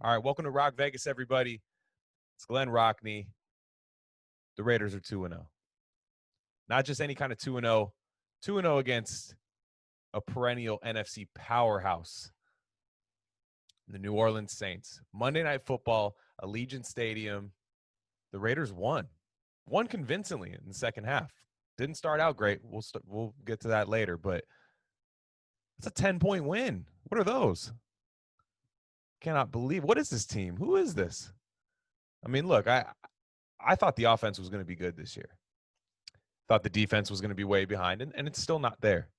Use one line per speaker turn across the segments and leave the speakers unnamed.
All right, welcome to Rock Vegas, everybody. It's Glen Rockney. The Raiders are 2-0. Not just any kind of 2-0, 2-0 against a perennial NFC powerhouse, the New Orleans Saints. Monday Night Football, Allegiant Stadium. The Raiders won convincingly in the second half. Didn't start out great. We'll get to that later, but it's a 10-point win. What are those? Cannot believe. What is this team? Who is this? I mean, look, I thought the offense was going to be good this year. Thought the defense was going to be way behind, and it's still not there.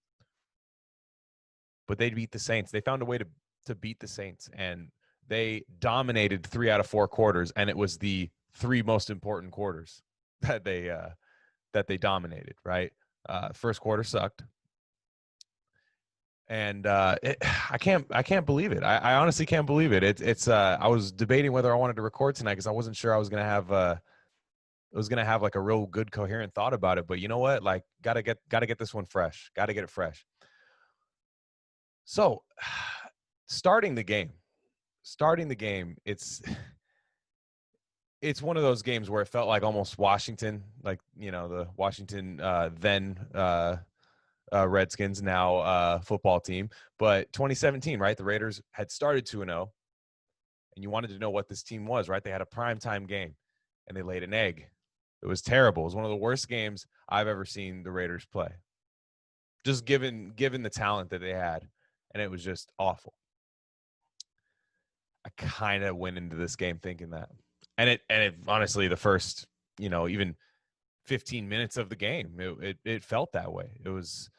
But they beat the Saints. They found a way to beat the Saints, and they dominated 3 out of 4 quarters, and it was the 3 most important quarters that they dominated, right? First quarter sucked. And I can't believe it. I honestly can't believe it. I was debating whether I wanted to record tonight because I wasn't sure I was gonna have like a real good coherent thought about it. But you know what? Like gotta get this one fresh. Gotta get it fresh. So starting the game, it's one of those games where it felt like almost Washington, like, you know, the Washington then Redskins, now football team. But 2017, right? The Raiders had started 2-0, and you wanted to know what this team was, right? They had a primetime game, and they laid an egg. It was terrible. It was one of the worst games I've ever seen the Raiders play, just given the talent that they had, and it was just awful. I kind of went into this game thinking that. And it honestly, the first, you know, even 15 minutes of the game, it felt that way. It was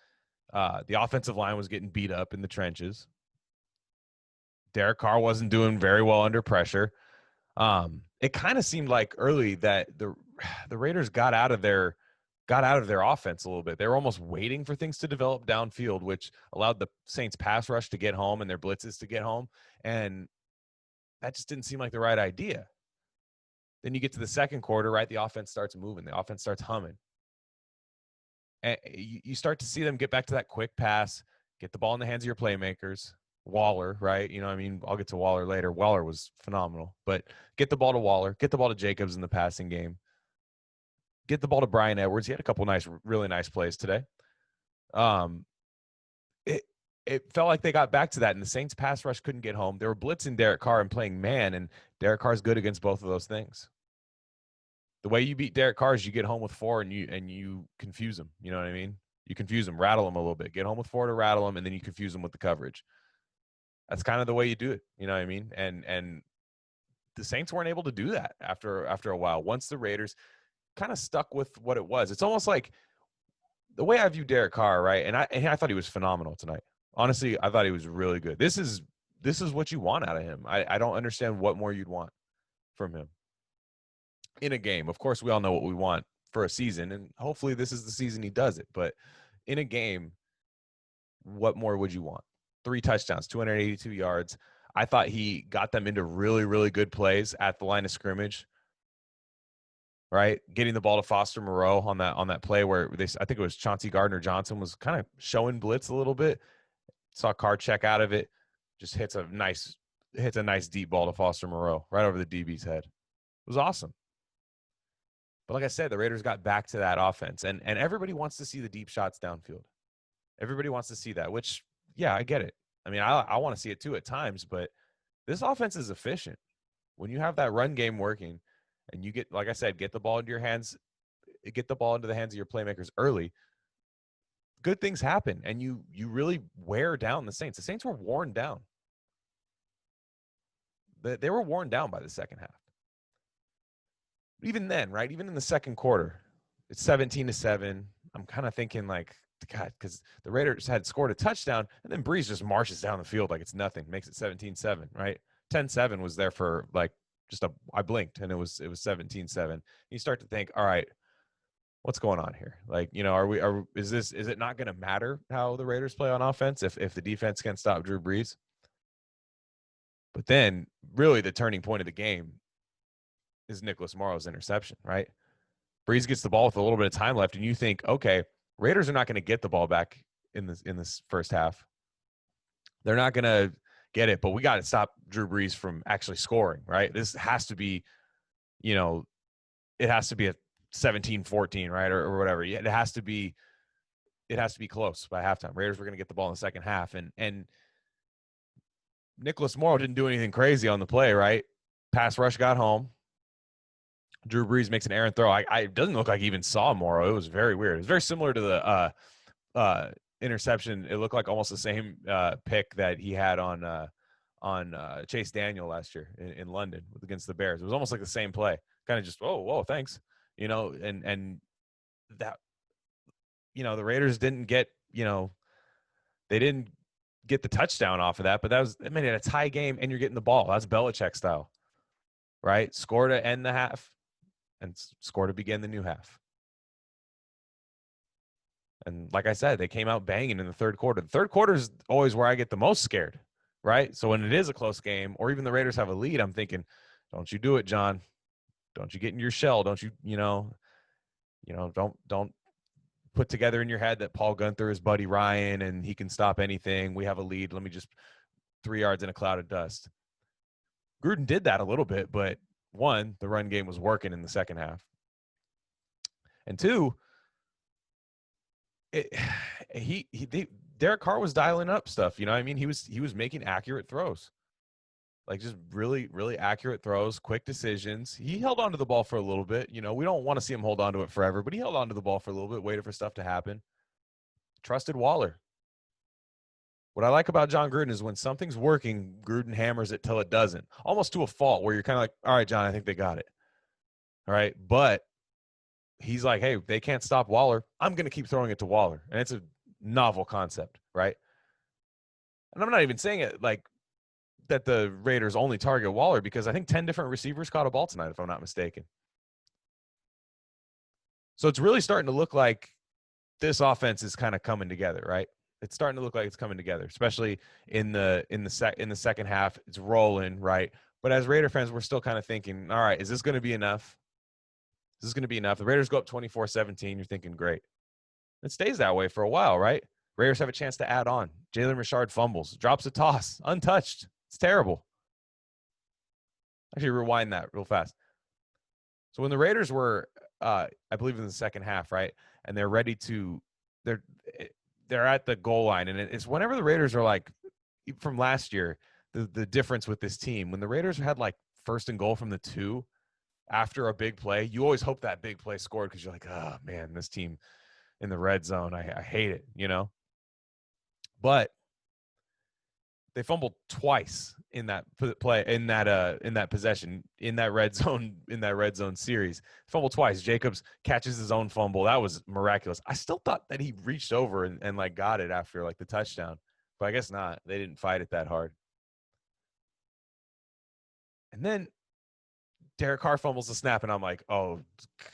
the offensive line was getting beat up in the trenches. Derek Carr wasn't doing very well under pressure. It kind of seemed like early that the Raiders got out of their offense a little bit. They were almost waiting for things to develop downfield, which allowed the Saints pass rush to get home and their blitzes to get home. And that just didn't seem like the right idea. Then you get to the second quarter, right? The offense starts moving. The offense starts humming. And you start to see them get back to that quick pass, get the ball in the hands of your playmakers. Waller, right? You know, I mean, I'll get to Waller later. Waller was phenomenal. But get the ball to Waller. Get the ball to Jacobs in the passing game. Get the ball to Bryan Edwards. He had a couple really nice plays today. It felt like they got back to that, and the Saints pass rush couldn't get home. They were blitzing Derek Carr and playing man, and Derek Carr's good against both of those things. The way you beat Derek Carr is you get home with 4 and you confuse him. You know what I mean? You confuse him, rattle him a little bit. Get home with 4 to rattle him, and then you confuse him with the coverage. That's kind of the way you do it. You know what I mean? And the Saints weren't able to do that after a while. Once the Raiders kind of stuck with what it was. It's almost like the way I view Derek Carr, right? And I thought he was phenomenal tonight. Honestly, I thought he was really good. This is what you want out of him. I don't understand what more you'd want from him in a game. Of course, we all know what we want for a season, and hopefully this is the season he does it. But in a game, what more would you want? 3 touchdowns, 282 yards. I thought he got them into really, really good plays at the line of scrimmage. Right, getting the ball to Foster Moreau on that play where I think it was Chauncey Gardner-Johnson was kind of showing blitz a little bit. Saw Carr check out of it, just hits a nice deep ball to Foster Moreau right over the DB's head. It was awesome. But like I said, the Raiders got back to that offense, and everybody wants to see the deep shots downfield. Everybody wants to see that, which, yeah, I get it. I mean, I want to see it too at times, but this offense is efficient. When you have that run game working and you get, like I said, get the ball into your hands, get the ball into the hands of your playmakers early, good things happen, and you really wear down the Saints. The Saints were worn down. They were worn down by the second half. Even then, right? Even in the second quarter, it's 17-7. I'm kind of thinking like, God, because the Raiders had scored a touchdown, and then Breeze just marches down the field like it's nothing, makes it 17-7, right? 10-7 was there for like I blinked, and it was 17-7. You start to think, all right, what's going on here? Like, you know, is it not going to matter how the Raiders play on offense if the defense can stop Drew Brees? But then really the turning point of the game is Nicholas Morrow's interception, right? Brees gets the ball with a little bit of time left, and you think, okay, Raiders are not going to get the ball back in this first half. They're not going to get it, but we got to stop Drew Brees from actually scoring, right? This has to be, it has to be a 17-14, right? Or whatever. It has to be close by halftime. Raiders were going to get the ball in the second half. And Nicholas Morrow didn't do anything crazy on the play, right? Pass rush got home. Drew Brees makes an errant throw. It doesn't look like he even saw Morrow. It was very weird. It was very similar to the interception. It looked like almost the same pick that he had on Chase Daniel last year in London against the Bears. It was almost like the same play. Kind of just, whoa, thanks. And that, the Raiders didn't get, they didn't get the touchdown off of that, but it made it a tie game and you're getting the ball. That's Belichick style, right? Score to end the half and score to begin the new half. And like I said, they came out banging in the third quarter. The third quarter is always where I get the most scared, right? So when it is a close game or even the Raiders have a lead, I'm thinking, don't you do it, John. Don't you get in your shell. Don't you, don't put together in your head that Paul Gunther is Buddy Ryan and he can stop anything. We have a lead. Let me just 3 yards in a cloud of dust. Gruden did that a little bit, but one, the run game was working in the second half. And two, Derek Carr was dialing up stuff. You know what I mean? He was making accurate throws. Like just really, really accurate throws, quick decisions. He held on to the ball for a little bit. We don't want to see him hold on to it forever, but he held on to the ball for a little bit, waited for stuff to happen. Trusted Waller. What I like about John Gruden is when something's working, Gruden hammers it till it doesn't. Almost to a fault where you're kind of like, all right, John, I think they got it. All right. But he's like, hey, they can't stop Waller. I'm going to keep throwing it to Waller. And it's a novel concept, right? And I'm not even saying it like that the Raiders only target Waller because I think 10 different receivers caught a ball tonight, if I'm not mistaken. So it's really starting to look like this offense is kind of coming together, right? It's starting to look like it's coming together, especially in the second half. It's rolling, right? But as Raider fans, we're still kind of thinking, all right, is this going to be enough? Is this going to be enough? The Raiders go up 24-17. You're thinking, great. It stays that way for a while, right? Raiders have a chance to add on. Jalen Richard fumbles, drops a toss, untouched. It's terrible. Actually, rewind that real fast. So when the Raiders were, I believe in the second half, right, and they're ready to, they're at the goal line, and it's whenever the Raiders are like, from last year, the difference with this team, when the Raiders had like first and goal from the 2 after a big play, you always hope that big play scored because you're like, oh man, this team in the red zone, I hate it, But they fumbled twice in that play, in that possession, in that red zone series. Fumbled twice. Jacobs catches his own fumble. That was miraculous. I still thought that he reached over and like got it after like the touchdown, but I guess not. They didn't fight it that hard. And then Derek Carr fumbles the snap, and I'm like, oh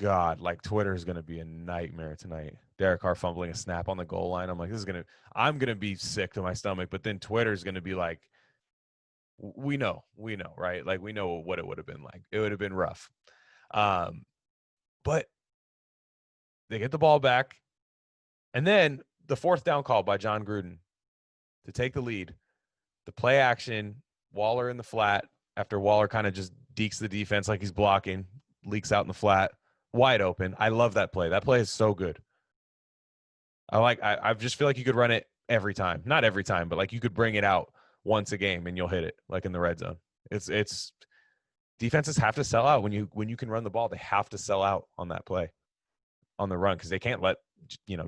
God, like Twitter is gonna be a nightmare tonight. Derek Carr fumbling a snap on the goal line. I'm like, I'm gonna be sick to my stomach. But then Twitter's gonna be like, we know, right? Like we know what it would have been like. It would have been rough. But they get the ball back, and then the fourth down call by John Gruden to take the lead. The play action, Waller in the flat after Waller kind of just dekes the defense like he's blocking, leaks out in the flat, wide open. I love that play. That play is so good. I just feel like you could run it every time. Not every time, but like you could bring it out once a game and you'll hit it like in the red zone. It's defenses have to sell out when you can run the ball. They have to sell out on that play, on the run, because they can't let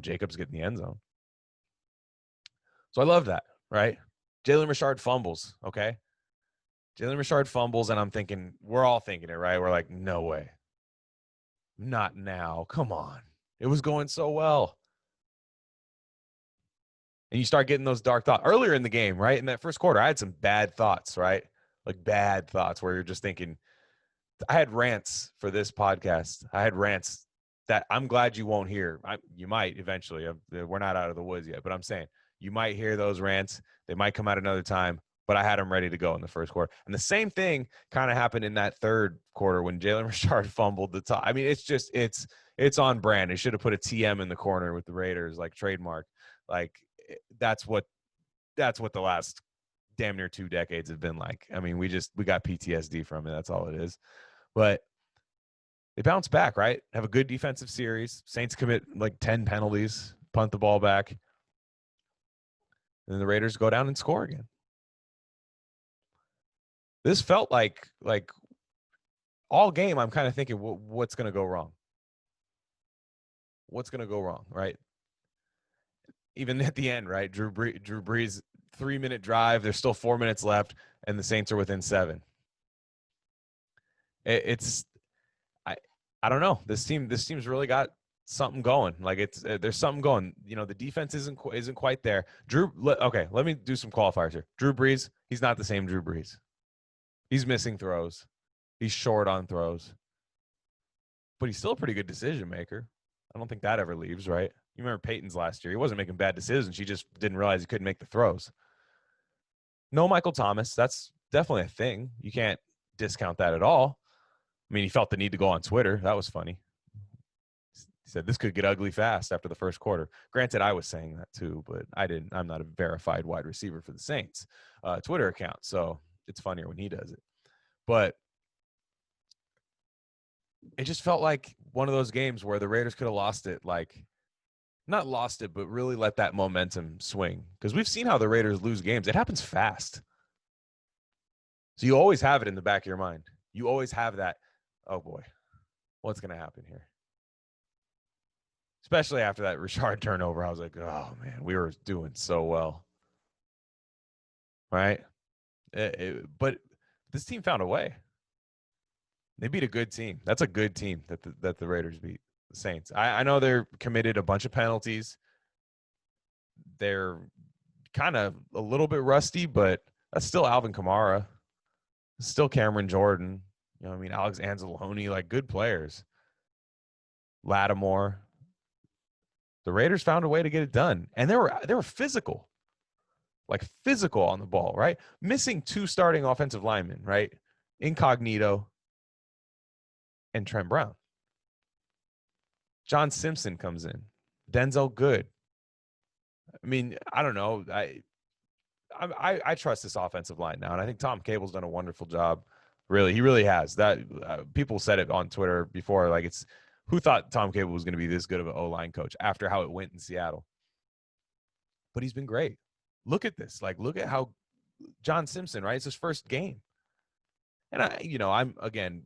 Jacobs get in the end zone. So I love that, right? Jalen Richard fumbles, okay? Jalen Richard fumbles, and I'm thinking, we're all thinking it, right? We're like, no way. Not now. Come on. It was going so well. And you start getting those dark thoughts. Earlier in the game, right? In that first quarter, I had some bad thoughts, right? Like bad thoughts where you're just thinking, I had rants for this podcast. I had rants that I'm glad you won't hear. You might eventually. We're not out of the woods yet, but I'm saying you might hear those rants. They might come out another time, but I had them ready to go in the first quarter. And the same thing kind of happened in that third quarter when Jalen Richard fumbled the top. I mean, it's on brand. They should have put a TM in the corner with the Raiders, like trademark. Like that's what the last damn near 2 decades have been like. I mean, we got PTSD from it. That's all it is. But they bounce back, right? Have a good defensive series. Saints commit like 10 penalties, punt the ball back. And then the Raiders go down and score again. This felt like all game, I'm kind of thinking, what's going to go wrong? What's going to go wrong, right? Even at the end, right? Drew Brees 3-minute drive. There's still 4 minutes left, and the Saints are within 7. I don't know. This team's really got something going. Like there's something going. You know, the defense isn't quite there. Okay, let me do some qualifiers here. Drew Brees, he's not the same Drew Brees. He's missing throws. He's short on throws. But he's still a pretty good decision maker. I don't think that ever leaves, right? You remember Peyton's last year. He wasn't making bad decisions. He just didn't realize he couldn't make the throws. No Michael Thomas. That's definitely a thing. You can't discount that at all. I mean, he felt the need to go on Twitter. That was funny. He said this could get ugly fast after the first quarter. Granted, I was saying that too, but I'm not a verified wide receiver for the Saints Twitter account. So it's funnier when he does it. But it just felt like one of those games where the Raiders could have lost it. Like, not lost it, but really let that momentum swing. Because we've seen how the Raiders lose games. It happens fast. So you always have it in the back of your mind. You always have that, oh boy, what's going to happen here? Especially after that Richard turnover, I was like, oh man, we were doing so well. Right? But this team found a way. They beat a good team. That's a good team that the Raiders beat. The Saints. I know they're committed a bunch of penalties. They're kind of a little bit rusty, but that's still Alvin Kamara. Still Cameron Jordan. You know what I mean? Alex Anzalone, like good players. Lattimore. The Raiders found a way to get it done. And they were physical. Like physical on the ball, right? Missing 2 starting offensive linemen, right? Incognito and Trent Brown. John Simpson comes in. Denzel Good. I mean, I don't know. I trust this offensive line now, and I think Tom Cable's done a wonderful job. Really, he really has. That people said it on Twitter before. Like, it's who thought Tom Cable was going to be this good of an O-line coach after how it went in Seattle. But he's been great. Look at this. Like, look at how John Simpson, right? It's his first game, and I'm again.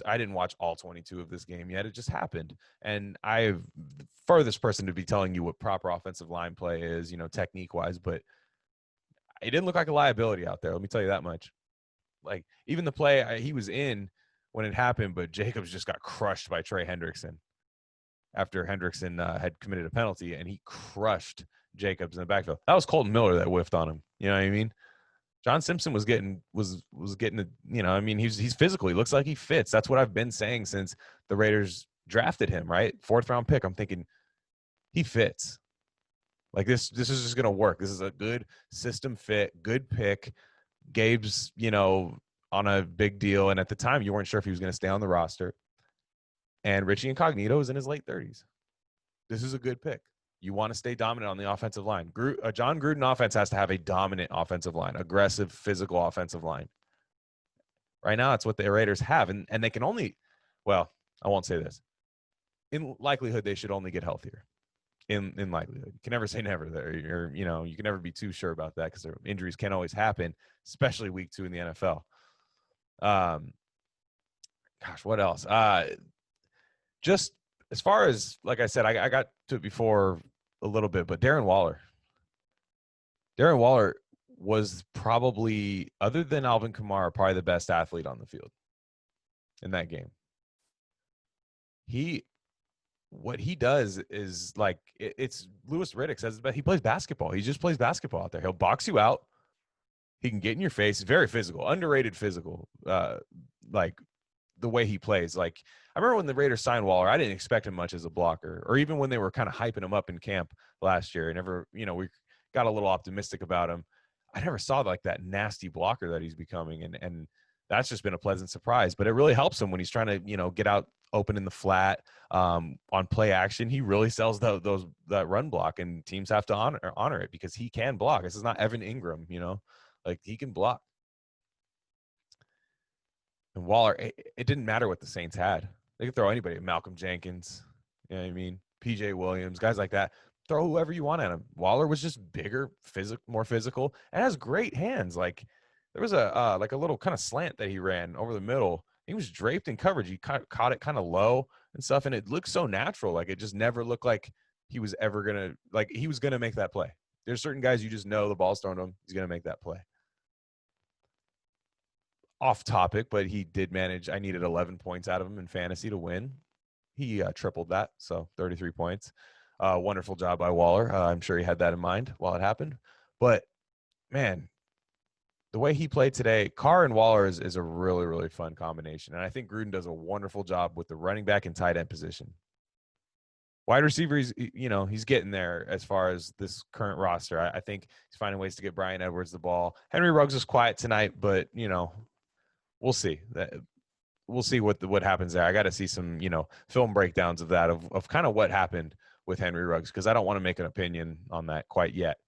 I didn't watch all 22 of this game yet. It just happened. And I'm the furthest person to be telling you what proper offensive line play is, technique-wise, but it didn't look like a liability out there. Let me tell you that much. Like, even the play he was in when it happened, but Jacobs just got crushed by Trey Hendrickson after Hendrickson had committed a penalty, and he crushed Jacobs in the backfield. That was Colton Miller that whiffed on him. You know what I mean? John Simpson was getting he's physical. He looks like he fits. That's what I've been saying since the Raiders drafted him, right? 4th round pick. I'm thinking he fits. Like this is just going to work. This is a good system fit, good pick. Gabe's, on a big deal. And at the time you weren't sure if he was going to stay on the roster. And Richie Incognito is in his late 30s. This is a good pick. You want to stay dominant on the offensive line. John Gruden offense has to have a dominant offensive line, aggressive, physical offensive line. Right now, it's what the Raiders have. And they can only, well, I won't say this. In likelihood, they should only get healthier. In likelihood. You can never say never there. You can never be too sure about that because injuries can always happen, especially week 2 in the NFL. Gosh, what else? Just as far as, like I said, I got to it before a little bit, but Darren Waller was probably, other than Alvin Kamara, probably the best athlete on the field in that game. What he does is like, it's Louis Riddick says, but he plays basketball. He just plays basketball out there. He'll box you out. He can get in your face. He's very physical, underrated physical. Like the way he plays. Like, I remember when the Raiders signed Waller, I didn't expect him much as a blocker, or even when they were kind of hyping him up in camp last year. We got a little optimistic about him. I never saw like that nasty blocker that he's becoming. And that's just been a pleasant surprise, but it really helps him when he's trying to, get out open in the flat on play action. He really sells that run block, and teams have to honor it because he can block. This is not Evan Ingram, Like, he can block. And Waller, it didn't matter what the Saints had. They could throw anybody. Malcolm Jenkins, you know what I mean? PJ Williams, guys like that. Throw whoever you want at him. Waller was just bigger, more physical, and has great hands. Like, there was a like a little kind of slant that he ran over the middle. He was draped in coverage. He caught it kind of low and stuff, and it looked so natural. Like, it just never looked like he was ever gonna make that play. There's certain guys you just know the ball's thrown to him, he's gonna make that play. Off topic, but he did manage. I needed 11 points out of him in fantasy to win. He tripled that, so 33 points. Wonderful job by Waller. I'm sure he had that in mind while it happened. But, man, the way he played today, Carr and Waller is a really, really fun combination. And I think Gruden does a wonderful job with the running back and tight end position. Wide receiver, he's getting there as far as this current roster. I think he's finding ways to get Bryan Edwards the ball. Henry Ruggs was quiet tonight, but, we'll see. We'll see what happens there. I got to see some, film breakdowns of that, of kind of what happened with Henry Ruggs, because I don't want to make an opinion on that quite yet.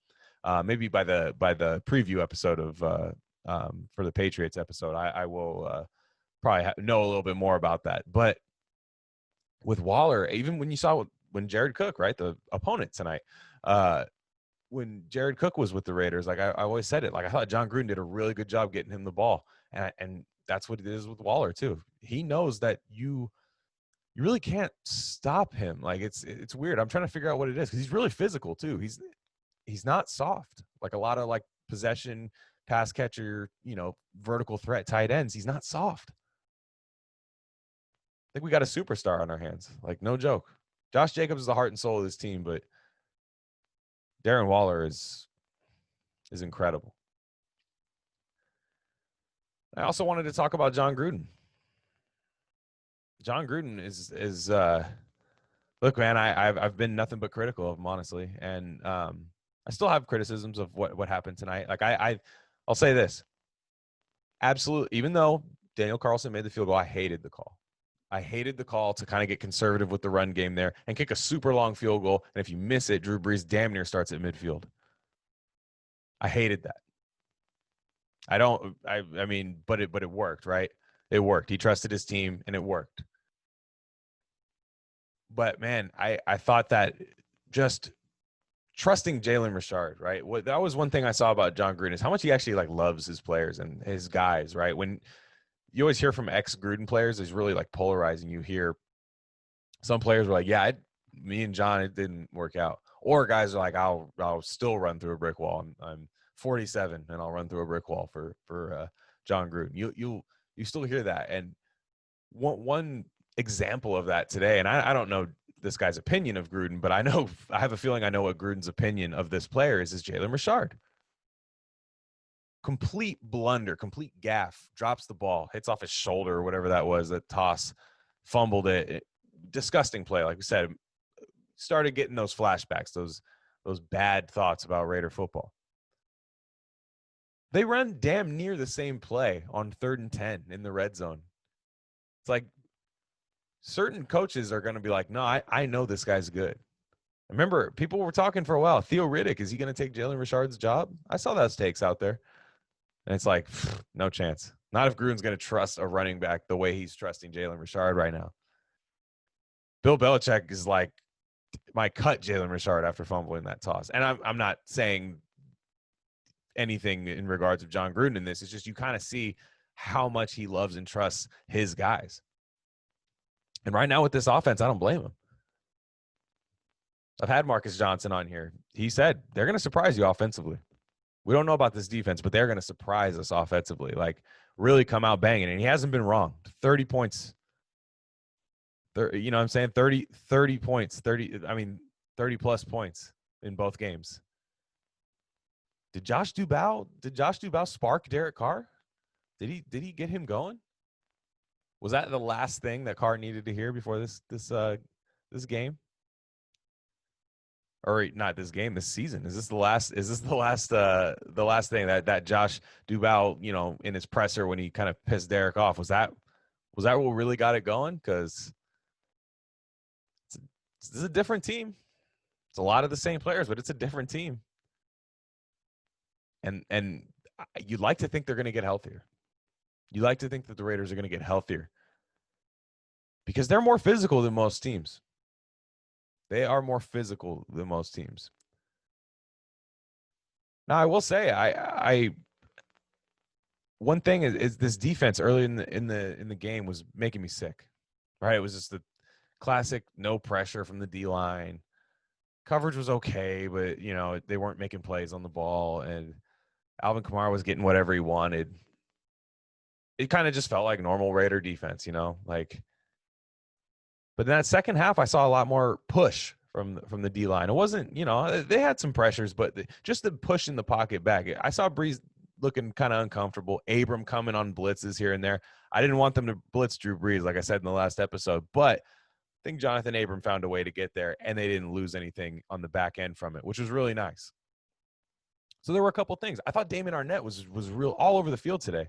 Maybe by the preview episode of for the Patriots episode, I will probably know a little bit more about that. But with Waller, even when you saw when Jared Cook, right, the opponent tonight, when Jared Cook was with the Raiders, like I always said it, like I thought John Gruden did a really good job getting him the ball, and that's what it is with Waller too. He knows that you really can't stop him. Like, it's weird. I'm trying to figure out what it is, because he's really physical too. He's not soft like a lot of like possession pass catcher, vertical threat tight ends. He's not soft. I think we got a superstar on our hands. Like, no joke. Josh Jacobs is the heart and soul of this team, but Darren Waller is incredible. I also wanted to talk about John Gruden. John Gruden is look, man, I've been nothing but critical of him, honestly, and I still have criticisms of what happened tonight. Like, I'll say this, absolutely. Even though Daniel Carlson made the field goal, I hated the call. I hated the call to kind of get conservative with the run game there and kick a super long field goal. And if you miss it, Drew Brees damn near starts at midfield. I hated that. I mean, but it worked, right? It worked. He trusted his team and it worked. But, man, I thought that just trusting Jalen Richard, right? That was one thing I saw about John Gruden, is how much he actually like loves his players and his guys, right? When you always hear from ex-Gruden players, is really like polarizing. You hear some players were like, yeah, me and John, it didn't work out. Or guys are like, I'll still run through a brick wall. I'm 47 and I'll run through a brick wall for John Gruden. You still hear that. And one example of that today, and I don't know this guy's opinion of Gruden, but I have a feeling I know what Gruden's opinion of this player is Jalen Richard. Complete blunder, complete gaffe, drops the ball, hits off his shoulder or whatever that was, that toss, fumbled it. Disgusting play. Like we said, started getting those flashbacks, those bad thoughts about Raider football. They run damn near the same play on 3rd and 10 in the red zone. It's like certain coaches are going to be like, no, I know this guy's good. Remember, people were talking for a while. Theo Riddick, is he going to take Jalen Richard's job? I saw those takes out there. And it's like, no chance. Not if Gruden's going to trust a running back the way he's trusting Jalen Richard right now. Bill Belichick is like, might cut Jalen Richard after fumbling that toss. And I'm not saying anything in regards of John Gruden in this. It's just you kind of see how much he loves and trusts his guys. And right now with this offense, I don't blame him. I've had Marcus Johnson on here. He said they're going to surprise you offensively. We don't know about this defense, but they're going to surprise us offensively, like really come out banging. And he hasn't been wrong. 30 points. You know what I'm saying? 30 points, 30 plus points in both games. Did Josh Dubow spark Derek Carr? Did he get him going? Was that the last thing that Carr needed to hear before this game? Or not this game, this season? Is this the last thing that Josh Dubow, in his presser when he kind of pissed Derek off? Was that what really got it going? Because this is a different team. It's a lot of the same players, but it's a different team. And you'd like to think they're going to get healthier. You like to think that the Raiders are going to get healthier because they're more physical than most teams. They are more physical than most teams. Now, I will say, I one thing is this defense early in the game was making me sick. Right, it was just the classic no pressure from the D line. Coverage was okay, but they weren't making plays on the ball, and Alvin Kamara was getting whatever he wanted. It kind of just felt like normal Raider defense, like. But in that second half, I saw a lot more push from the D line. It wasn't, they had some pressures, but just the push in the pocket back. I saw Breeze looking kind of uncomfortable. Abram coming on blitzes here and there. I didn't want them to blitz Drew Brees, like I said in the last episode, but I think Jonathan Abram found a way to get there, and they didn't lose anything on the back end from it, which was really nice. So there were a couple things. I thought Damon Arnett was real all over the field today.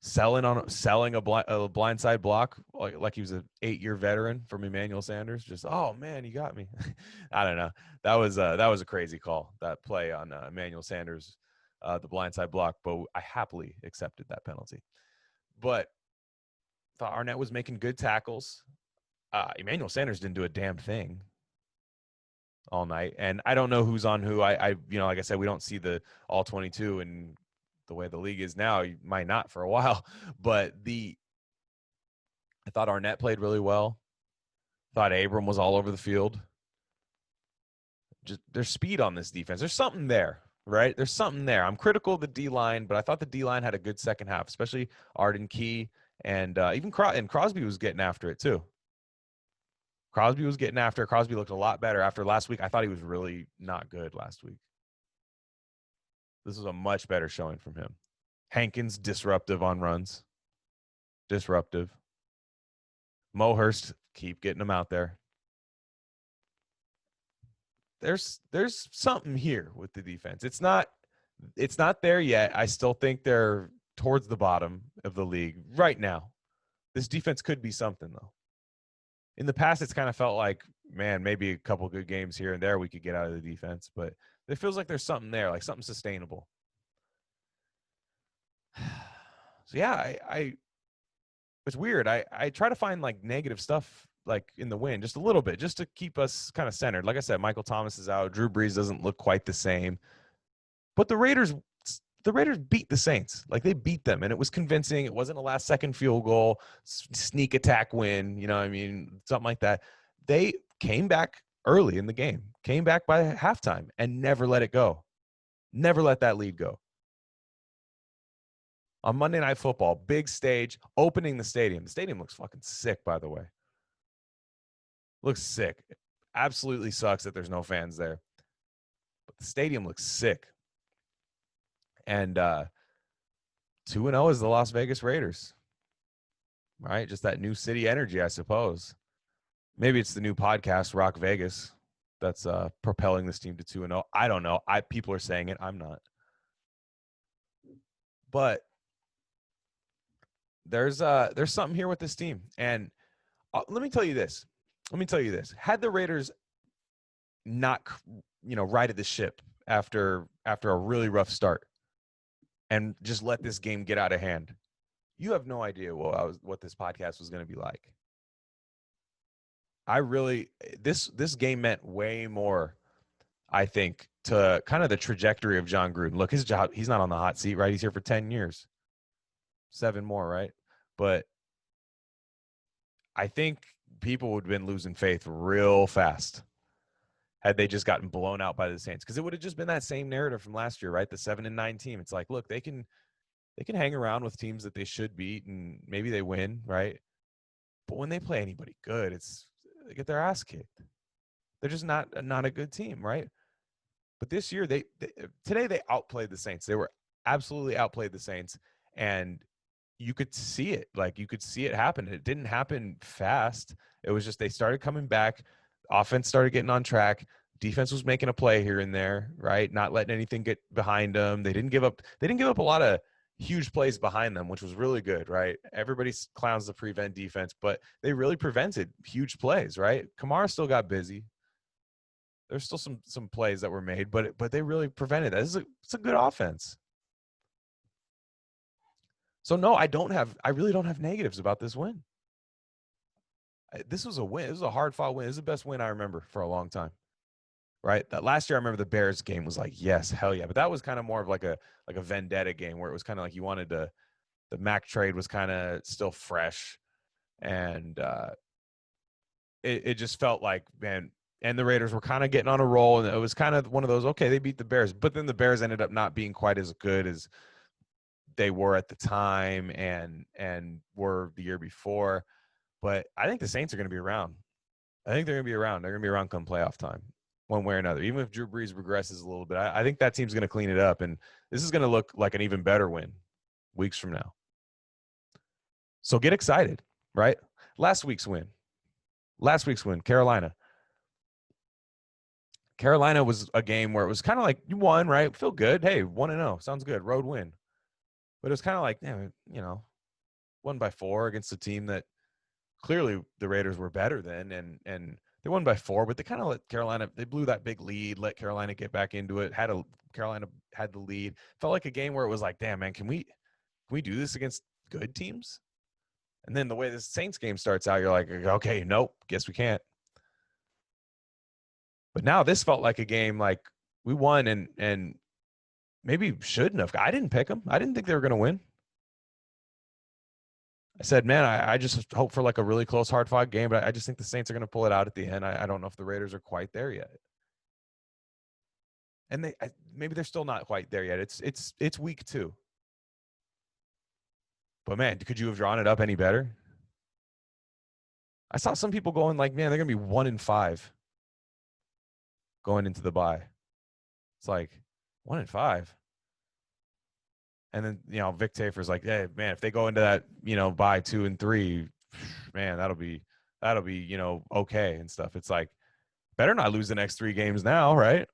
Selling a blindside block like he was an 8-year veteran from Emmanuel Sanders. Just, oh man, you got me. I don't know. That was a crazy call, that play on Emmanuel Sanders, the blindside block. But I happily accepted that penalty. But thought Arnett was making good tackles. Emmanuel Sanders didn't do a damn thing all night, and I don't know who's on who. I like I said, we don't see the all 22 and the way the league is now, you might not for a while, but I thought Arnett played really well. Thought Abram was all over the field. Just there's speed on this defense. There's something there, right? There's something there. I'm critical of the D-line, but I thought the D-line had a good second half, especially Arden Key and even Crosby was getting after it too. Crosby was getting after it. Crosby looked a lot better after last week. I thought he was really not good last week. This was a much better showing from him. Hankins, disruptive on runs. Disruptive. Mohurst, keep getting him out there. There's something here with the defense. It's not there yet. I still think they're towards the bottom of the league right now. This defense could be something, though. In the past, it's kind of felt like, man, maybe a couple good games here and there we could get out of the defense, but it feels like there's something there, like something sustainable. So yeah, it's weird. I try to find like negative stuff like in the win just a little bit, just to keep us kind of centered. Like I said, Michael Thomas is out. Drew Brees doesn't look quite the same. But the Raiders beat the Saints. Like, they beat them, and it was convincing. It wasn't a last-second field goal, sneak attack win, something like that. They came back early in the game, came back by halftime, and never let it go. Never let that lead go. On Monday Night Football, big stage, opening the stadium. The stadium looks fucking sick, by the way. Looks sick. Absolutely sucks that there's no fans there. But the stadium looks sick. And 2-0 is the Las Vegas Raiders. Right? Just that new city energy, I suppose. Maybe it's the new podcast, Rock Vegas, that's propelling this team to 2-0. I don't know. People are saying it. I'm not. But there's something here with this team. And let me tell you this. Had the Raiders not, righted the ship after a really rough start and just let this game get out of hand, you have no idea what this podcast was going to be like. This game meant way more, I think, to kind of the trajectory of John Gruden. Look, his job, he's not on the hot seat, right? He's here for 10 years, 7 more, right? But I think people would have been losing faith real fast had they just gotten blown out by the Saints, because it would have just been that same narrative from last year, right? The 7-9 team. It's like, look, they can hang around with teams that they should beat, and maybe they win, right? But when they play anybody good, they get their ass kicked. They're just not a good team, right? But this year, today they outplayed the Saints. They were absolutely outplayed the Saints, and you could see it. Like, you could see it happen. It didn't happen fast. It was just they started coming back. Offense started getting on track. Defense was making a play here and there, right? Not letting anything get behind them. They didn't give up a lot of huge plays behind them, which was really good, right? Everybody clowns the prevent defense, but they really prevented huge plays, right? Kamara still got busy. There's still some plays that were made, but they really prevented that. It's a good offense. So no, I really don't have negatives about this win. This was a win. It was a hard fought win. This is the best win I remember for a long time. Right? That last year I remember the Bears game was like, yes, hell yeah. But that was kind of more of like a vendetta game where it was kind of like you wanted to the Mac trade was kind of still fresh. And it just felt like, man, and the Raiders were kind of getting on a roll, and it was kind of one of those, okay, they beat the Bears, but then the Bears ended up not being quite as good as they were at the time and were the year before. But I think the Saints are going to be around. I think they're going to be around. They're going to be around come playoff time, one way or another. Even if Drew Brees regresses a little bit, I think that team's going to clean it up, and this is going to look like an even better win weeks from now. So get excited, right? Last week's win, Carolina. Carolina was a game where it was kind of like you won, right? Feel good. Hey, 1-0. Sounds good. Road win. But it was kind of like, won by 4 against a team that clearly the Raiders were better than. And they won by 4, but they kind of let Carolina, they blew that big lead, let Carolina get back into it. Carolina had the lead. Felt like a game where it was like, damn, man, can we do this against good teams? And then the way the Saints game starts out, you're like, okay, nope, guess we can't. But now this felt like a game like we won and maybe shouldn't have. I didn't pick them. I didn't think they were going to win. I said, man, I just hope for like a really close, hard-fought game, but I just think the Saints are going to pull it out at the end. I don't know if the Raiders are quite there yet. And maybe they're still not quite there yet. It's week 2. But man, could you have drawn it up any better? I saw some people going like, man, they're going to be 1-5 going into the bye. It's like 1-5. And then, Vic Tafer's like, hey, man, if they go into that, bye 2-3, man, that'll be, okay and stuff. It's like, better not lose the next 3 games now, right?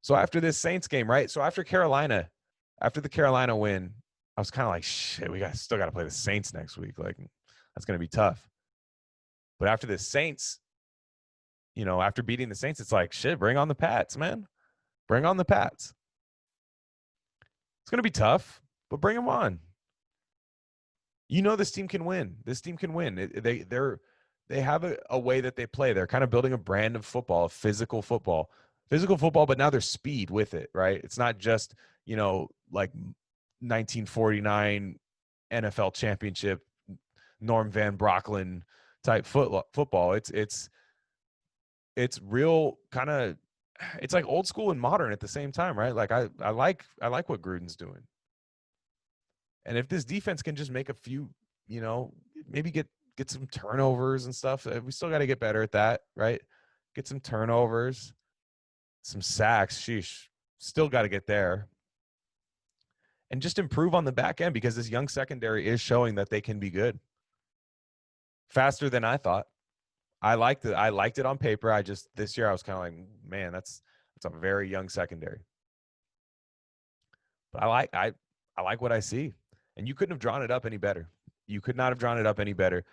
So after this Saints game, right? So after the Carolina win, I was kind of like, shit, we still got to play the Saints next week. Like, that's going to be tough. But after the Saints, after beating the Saints, it's like, shit, bring on the Pats, man. Bring on the Pats. It's going to be tough, but bring them on. This team can win. This team can win. They have a way that they play. They're kind of building a brand of football, physical football, but now there's speed with it, right? It's not just, like 1949 NFL championship, Norm Van Brocklin type football. It's real kind of, it's like old school and modern at the same time, right? Like I like what Gruden's doing. And if this defense can just make a few, maybe get some turnovers and stuff, we still got to get better at that, right? Get some turnovers, some sacks, sheesh, still got to get there. And just improve on the back end because this young secondary is showing that they can be good. Faster than I thought. I liked it on paper. This year I was kind of like, man, that's a very young secondary. But I like what I see. And you couldn't have drawn it up any better. You could not have drawn it up any better.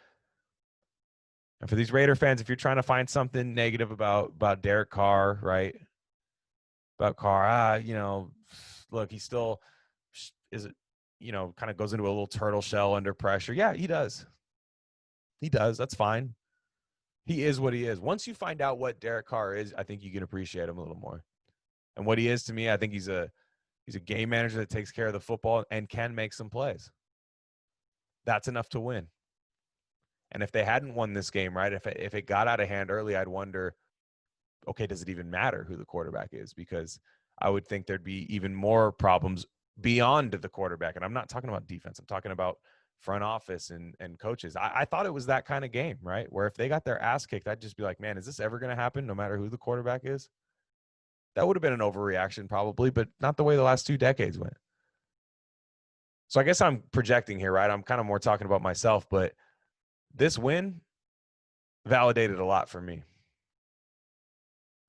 And for these Raider fans, if you're trying to find something negative about Derek Carr, right? About Carr, look, he still is, kind of goes into a little turtle shell under pressure. Yeah, he does. He does. That's fine. He is what he is. Once you find out what Derek Carr is, I think you can appreciate him a little more. And what he is to me, I think he's a game manager that takes care of the football and can make some plays. That's enough to win. And if they hadn't won this game, right, if it got out of hand early, I'd wonder, okay, does it even matter who the quarterback is? Because I would think there'd be even more problems beyond the quarterback. And I'm not talking about defense. I'm talking about front office and coaches. I thought it was that kind of game, right, where if they got their ass kicked, I'd just be like, man, is this ever going to happen no matter who the quarterback is? That would have been an overreaction probably, but not the way the last 2 decades went. So I guess I'm projecting here, right? I'm kind of more talking about myself, but this win validated a lot for me.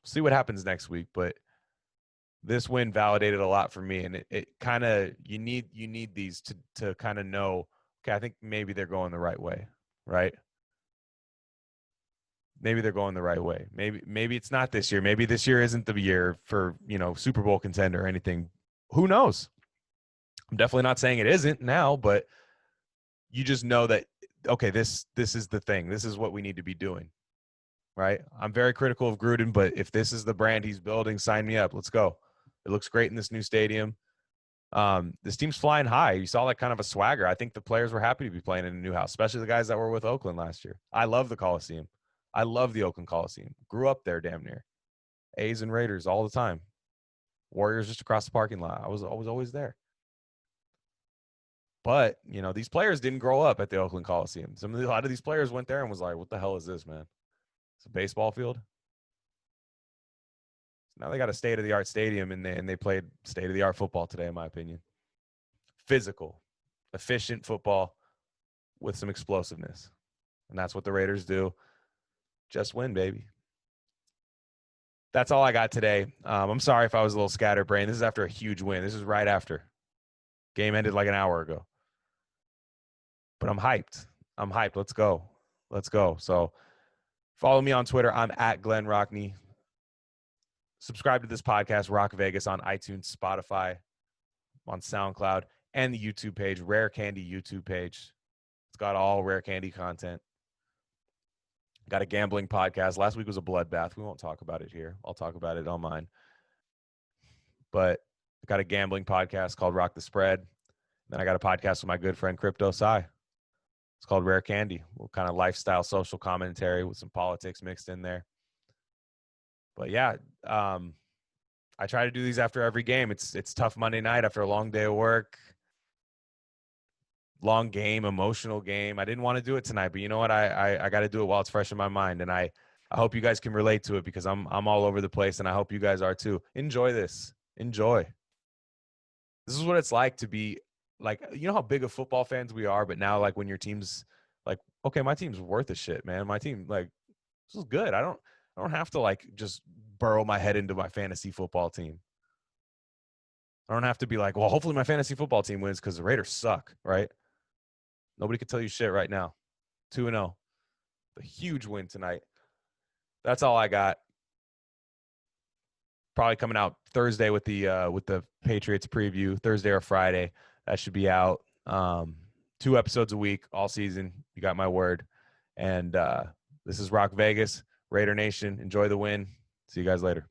See what happens next week, but this win validated a lot for me. And it kind of, you need these to kind of know, okay, I think maybe they're going the right way, right? maybe they're going the right way. Maybe it's not this year. Maybe this year isn't the year for, Super Bowl contender or anything. Who knows? I'm definitely not saying it isn't now, but you just know that, okay, this is the thing. This is what we need to be doing, right? I'm very critical of Gruden, but if this is the brand he's building, sign me up. Let's go. It looks great in this new stadium. This team's flying high. You saw that kind of a swagger. I think the players were happy to be playing in a new house, especially the guys that were with Oakland last year. I love the Coliseum. I love the Oakland Coliseum. Grew up there damn near. A's and Raiders all the time. Warriors just across the parking lot. I was always there. But, these players didn't grow up at the Oakland Coliseum. A lot of these players went there and was like, what the hell is this, man? It's a baseball field. Now they got a state-of-the-art stadium, and they played state-of-the-art football today, in my opinion. Physical, efficient football with some explosiveness. And that's what the Raiders do. Just win, baby. That's all I got today. I'm sorry if I was a little scatterbrained. This is after a huge win. This is right after. Game ended like an hour ago. But I'm hyped. Let's go. So follow me on Twitter. I'm at Glen Rockney. Subscribe to this podcast, Rock Vegas, on iTunes, Spotify, on SoundCloud, and the YouTube page, Rare Candy YouTube page. It's got all Rare Candy content. Got a gambling podcast. Last week was a bloodbath. We won't talk about it here. I'll talk about it on mine. But I got a gambling podcast called Rock the Spread. Then I got a podcast with my good friend Crypto Psy. It's called Rare Candy. We'll kind of lifestyle, social commentary with some politics mixed in there. But yeah, I try to do these after every game. It's tough Monday night after a long day of work. Long game, emotional game. I didn't want to do it tonight, but you know what? I got to do it while it's fresh in my mind. And I hope you guys can relate to it because I'm all over the place, and I hope you guys are too. Enjoy this. Enjoy. This is what it's like to be like, you know how big of football fans we are, but now like when your team's like, okay, my team's worth a shit, man. My team, like, this is good. I don't have to like just burrow my head into my fantasy football team. I don't have to be like, well, hopefully my fantasy football team wins because the Raiders suck, right? Nobody can tell you shit right now. 2-0. A huge win tonight. That's all I got. Probably coming out Thursday with the Patriots preview, Thursday or Friday. That should be out. 2 episodes a week all season. You got my word. And this is Rock Vegas, Raider Nation. Enjoy the win. See you guys later.